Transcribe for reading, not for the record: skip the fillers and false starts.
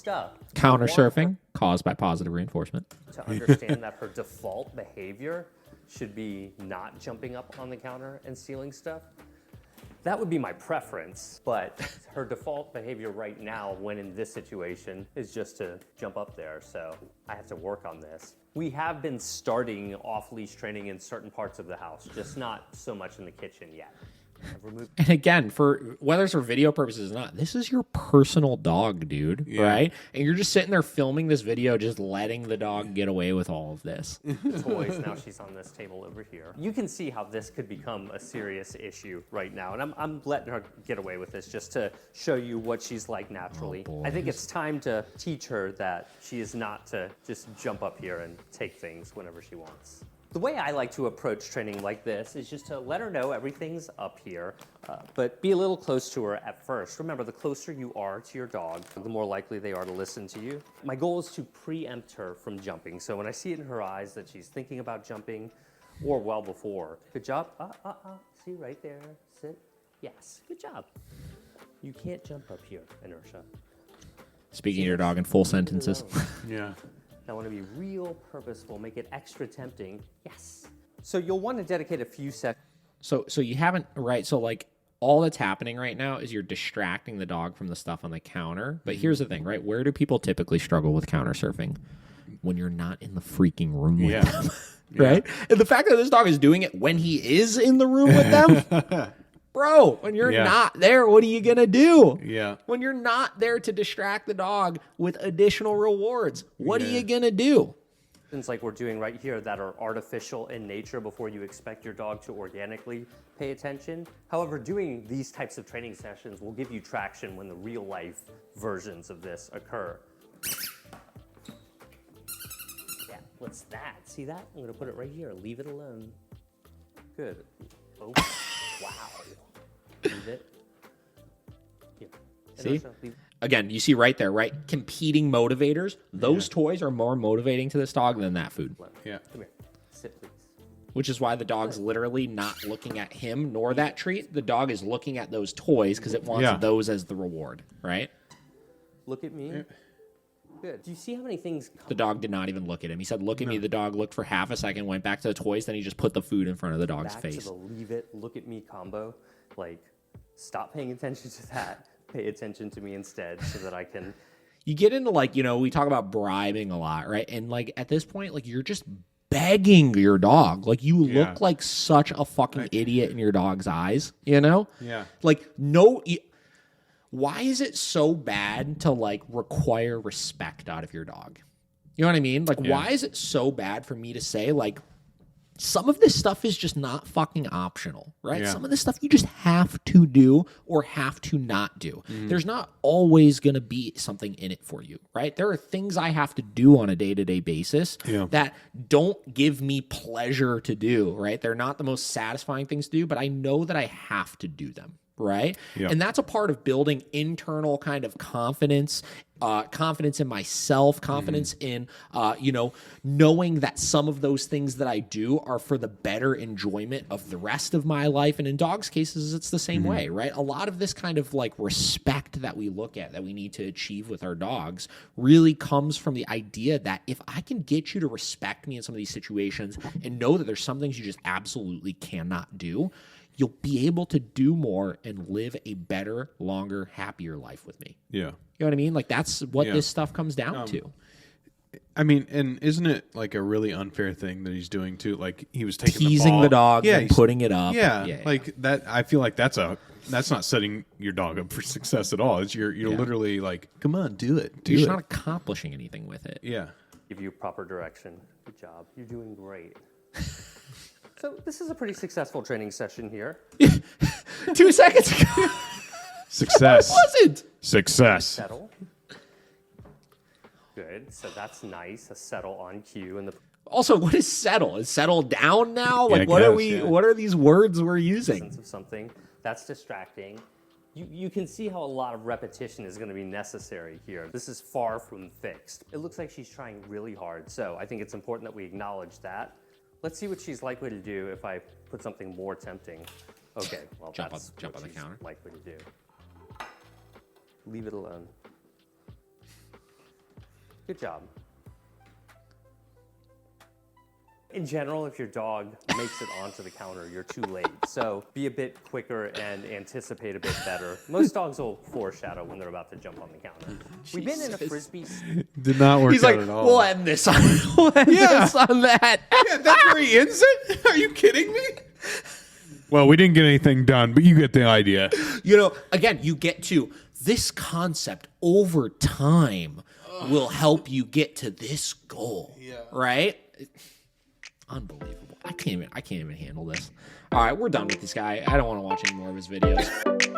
stuff. Counter surfing caused by positive reinforcement. To understand that her default behavior should be not jumping up on the counter and stealing stuff. That would be my preference, but her default behavior right now when in this situation is just to jump up there, so I have to work on this. We have been starting off-leash training in certain parts of the house, just not so much in the kitchen yet. And again, for whether it's for video purposes or not, this is your personal dog, dude, right? And you're just sitting there filming this video, just letting the dog get away with all of this. Toys, now she's on this table over here. You can see how this could become a serious issue right now, and I'm letting her get away with this just to show you what she's like naturally. I think it's time to teach her that she is not to just jump up here and take things whenever she wants. The way I like to approach training like this is just to let her know everything's up here, but be a little close to her at first. Remember, the closer you are to your dog, the more likely they are to listen to you. My goal is to preempt her from jumping. So when I see it in her eyes that she's thinking about jumping, or well before, good job, see right there, sit, yes, good job. You can't jump up here, Inertia. Speaking of your dog in full sentences. Yeah. I want to be real purposeful, make it extra tempting. Yes. So you'll want to dedicate a few seconds. So you haven't, right? So like all that's happening right now is you're distracting the dog from the stuff on the counter. But here's the thing, right? Where do people typically struggle with counter surfing? When you're not in the freaking room with them, right? And the fact that this dog is doing it when he is in the room with them, bro, when you're not there, what are you going to do? Yeah. When you're not there to distract the dog with additional rewards, what are you going to do? Things like we're doing right here that are artificial in nature before you expect your dog to organically pay attention. However, doing these types of training sessions will give you traction when the real life versions of this occur. Yeah, what's that? See that? I'm gonna put it right here. Leave it alone. Good. Oh, wow. Leave it. Here. See? Again, you see right there, right? Competing motivators. Those toys are more motivating to this dog than that food. Yeah. Come here. Sit, please. Which is why the dog's literally not looking at him nor that treat. The dog is looking at those toys because it wants those as the reward, right? Look at me. Good. Do you see how many things The dog did not even look at him. He said, look at me. The dog looked for half a second, went back to the toys, then he just put the food in front of the dog's back face. to the leave it, look at me combo? Like, stop paying attention to that. Pay attention to me instead so that I can... You get into like, you know, we talk about bribing a lot, right? And like at this point, like you're just begging your dog. Like you look like such a fucking idiot in your dog's eyes, you know? Yeah. Like why is it so bad to like require respect out of your dog? You know what I mean? Like why is it so bad for me to say like some of this stuff is just not fucking optional, right? Yeah. Some of this stuff you just have to do or have to not do. There's not always going to be something in it for you, right? There are things I have to do on a day-to-day basis that don't give me pleasure to do, right? They're not the most satisfying things to do, but I know that I have to do them, right? Yeah. And that's a part of building internal kind of confidence, confidence in myself, confidence in, knowing that some of those things that I do are for the better enjoyment of the rest of my life. And in dogs' cases, it's the same way, right? A lot of this kind of like respect that we look at, that we need to achieve with our dogs really comes from the idea that if I can get you to respect me in some of these situations and know that there's some things you just absolutely cannot do, you'll be able to do more and live a better, longer, happier life with me. Yeah. You know what I mean? Like that's what this stuff comes down to. I mean, and isn't it like a really unfair thing that he's doing too? Like he was taking Teasing the dog and he's- putting it up. Yeah, like that. I feel like that's not setting your dog up for success at all. It's you're literally like, come on, do it. Do You're it. just not accomplishing anything with it. Yeah. Give you proper direction. Good job. You're doing great. So this is a pretty successful training session here. 2 seconds ago. Success. It wasn't. Success. Settle. Good. So that's nice. A settle on cue. And the Also, what is settle? Is settle down now? Yeah, Like I what are guess, we? yeah. What are these words we're using? sense of something. That's distracting. You can see how a lot of repetition is going to be necessary here. This is far from fixed. It looks like she's trying really hard. So I think it's important that we acknowledge that. Let's see what she's likely to do if I put something more tempting. Okay, well, Jump that's on- jump what on the she's counter. likely to do. Leave it alone. Good job. In general, if your dog makes it onto the counter, you're too late. So be a bit quicker and anticipate a bit better. Most dogs will foreshadow when they're about to jump on the counter. We've been in a Frisbee. Did not work He's out like, at all. we'll end this on, we'll end this on that. Yeah, that's where he ends it? Are you kidding me? Well, we didn't get anything done, but you get the idea. You know, again, you get to this concept over time will help you get to this goal. Yeah. Right? Unbelievable. I can't even handle this. All right, we're done with this guy. I don't want to watch any more of his videos.